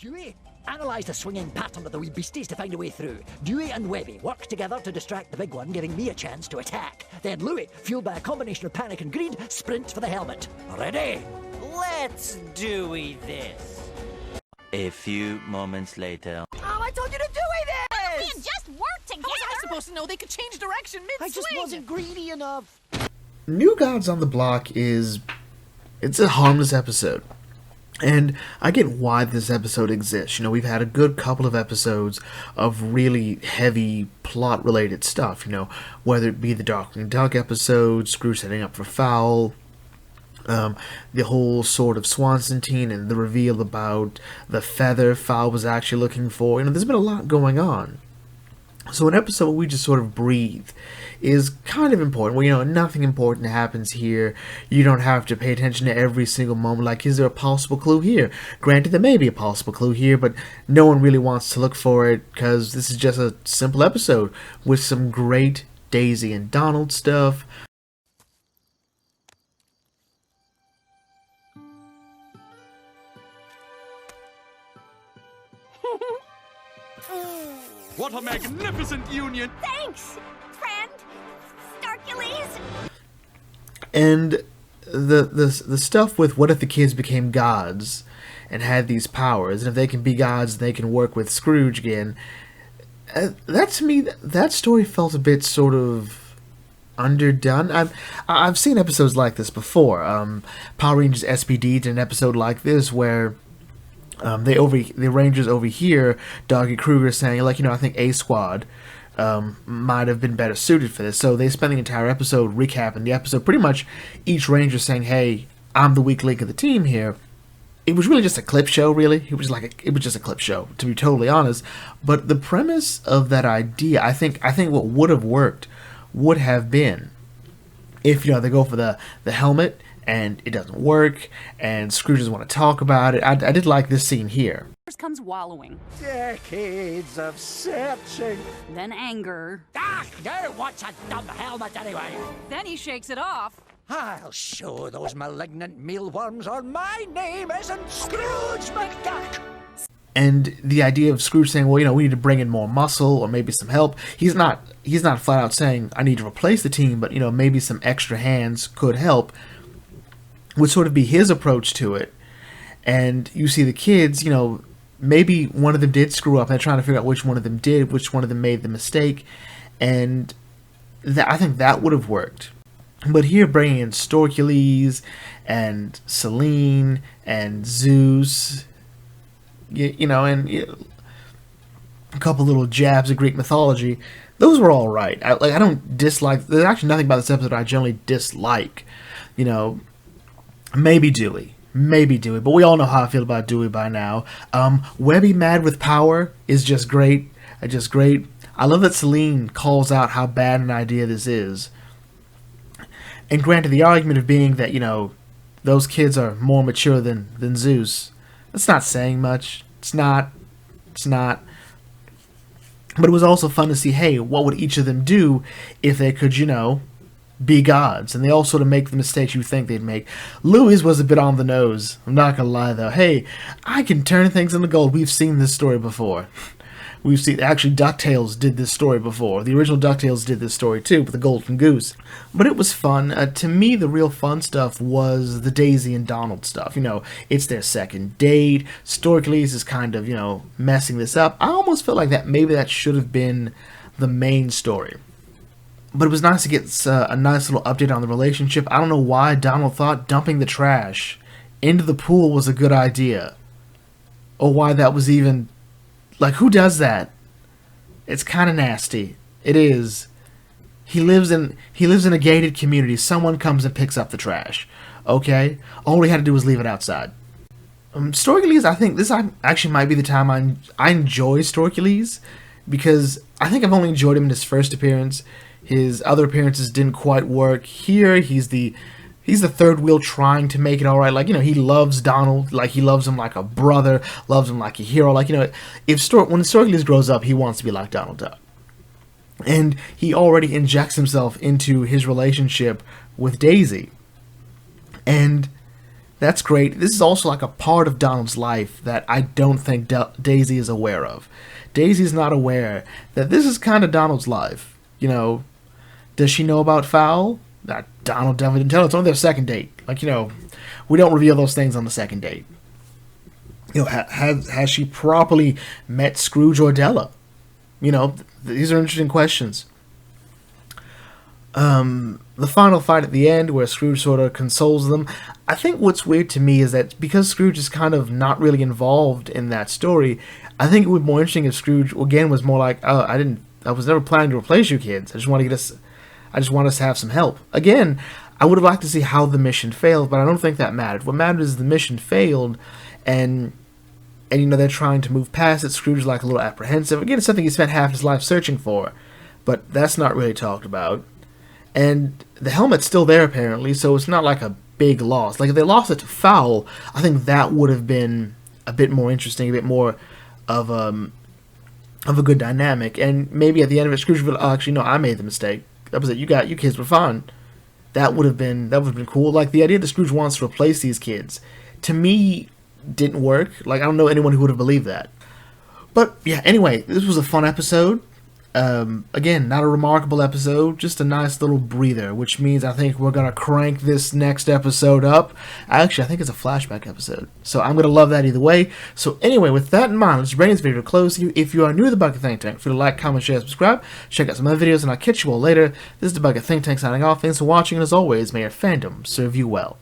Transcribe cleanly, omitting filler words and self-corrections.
Dewey, analyse the swinging pattern of the wee beasties to find a way through. Dewey and Webby work together to distract the big one, giving me a chance to attack. Then Louie, fueled by a combination of panic and greed, sprints for the helmet. Ready? Let's Dewey this. A few moments later. Oh, I told you to Dewey this! We had just worked together! How was I supposed to know they could change direction mid-swing? I just wasn't greedy enough. New Gods on the Block it's a harmless episode. And I get why this episode exists. You know, we've had a good couple of episodes of really heavy plot-related stuff, you know, whether it be the Darkwing Duck episode, Scrooge setting up for Fowl, the whole Sword of Swansontein and the reveal about the feather Fowl was actually looking for. You know, there's been a lot going on. So an episode where we just sort of breathe is kind of important. Well, you know, nothing important happens here. You don't have to pay attention to every single moment. Like, is there a possible clue here? Granted, there may be a possible clue here, but no one really wants to look for it because this is just a simple episode with some great Daisy and Donald stuff. What a magnificent union! Thanks, friend. Starkules. And the stuff with what if the kids became gods and had these powers, and if they can be gods, they can work with Scrooge again. That to me, that story felt a bit sort of underdone. I've seen episodes like this before. Power Rangers SPD did an episode like this where the Rangers over here, Doggy Kruger saying, like, you know, I think A Squad might have been better suited for this. So they spent the entire episode recapping the episode. Pretty much each Ranger saying, hey, I'm the weak link of the team here. It was really just a clip show, really. It was just a clip show, to be totally honest. But the premise of that idea, I think what would have worked would have been if, you know, they go for the helmet and it doesn't work, and Scrooge doesn't want to talk about it. I did like this scene here. First comes wallowing, Decades of searching. then anger, No, what's a dumb helmet anyway? then he shakes it off. I'll show those malignant mealworms or my name isn't Scrooge McDuck. And the idea of Scrooge saying, well, you know, we need to bring in more muscle or maybe some help. He's not flat out saying, I need to replace the team, but, you know, maybe some extra hands could help, would sort of be his approach to it. And you see the kids, you know, maybe one of them did screw up, and they're trying to figure out which one of them did, which one of them made the mistake, and I think that would have worked. But here, bringing in Storkules and Selene and Zeus, you know, and a couple little jabs of Greek mythology, those were all right. I don't dislike. There's actually nothing about this episode I generally dislike. You know, maybe Dewey, but we all know how I feel about Dewey by now. Webby mad with power is just great. I love that Selene calls out how bad an idea this is. And granted, the argument of being that, you know, those kids are more mature than Zeus, that's not saying much. It's not. But it was also fun to see, hey, what would each of them do if they could, you know, be gods? And they all sort of make the mistakes you think they'd make. Louis was a bit on the nose. I'm not going to lie, though. Hey, I can turn things into gold. We've seen this story before. Actually, Ducktales did this story before. The original Ducktales did this story too, with the Golden Goose. But it was fun. To me, the real fun stuff was the Daisy and Donald stuff. You know, it's their second date. Storkules is kind of, you know, messing this up. I almost felt like maybe that should have been the main story. But it was nice to get a nice little update on the relationship. I don't know why Donald thought dumping the trash into the pool was a good idea. Or why that was even... Like, who does that? It's kind of nasty. It is. He lives in a gated community. Someone comes and picks up the trash. Okay? All we had to do was leave it outside. Storkules, I think this actually might be the time I enjoy Storkules, because I think I've only enjoyed him in his first appearance. His other appearances didn't quite work. Here, he's the third wheel trying to make it all right. Like, you know, he loves Donald. Like, he loves him like a brother. Loves him like a hero. Like, you know, when Storkules grows up, he wants to be like Donald Duck. And he already injects himself into his relationship with Daisy. And That's great. This is also like a part of Donald's life that I don't think Daisy is aware of. Daisy's not aware that this is kind of Donald's life. You know, does she know about Fowl? Donald definitely didn't tell her. It's only their second date. Like, you know, we don't reveal those things on the second date. You know, has she properly met Scrooge or Della? You know, these are interesting questions. The final fight at the end where Scrooge sort of consoles them. I think what's weird to me is that because Scrooge is kind of not really involved in that story, I think it would be more interesting if Scrooge again was more like, oh, I was never planning to replace you kids. I just want us to have some help. Again, I would have liked to see how the mission failed, but I don't think that mattered. What mattered is the mission failed, and you know, they're trying to move past it. Scrooge is like a little apprehensive. Again, it's something he spent half his life searching for, but that's not really talked about. And the helmet's still there apparently, so it's not like a big loss. Like if they lost it to Fowl, I think that would have been a bit more interesting, a bit more of a good dynamic. And maybe at the end of it, Scrooge would, oh, actually no, I made the mistake. That was it. You kids were fine. That would have been cool. Like the idea that Scrooge wants to replace these kids, to me, didn't work. Like I don't know anyone who would have believed that. But yeah, anyway, this was a fun episode. Again, not a remarkable episode, just a nice little breather, which means I think we're going to crank this next episode up. Actually, I think it's a flashback episode, so I'm going to love that either way. So anyway, with that in mind, let's bring this video to close. If you are new to the Bucket Think Tank, feel free to like, comment, share, subscribe, check out some other videos, and I'll catch you all later. This is the Bucket Think Tank signing off. Thanks for watching, and as always, may your fandom serve you well.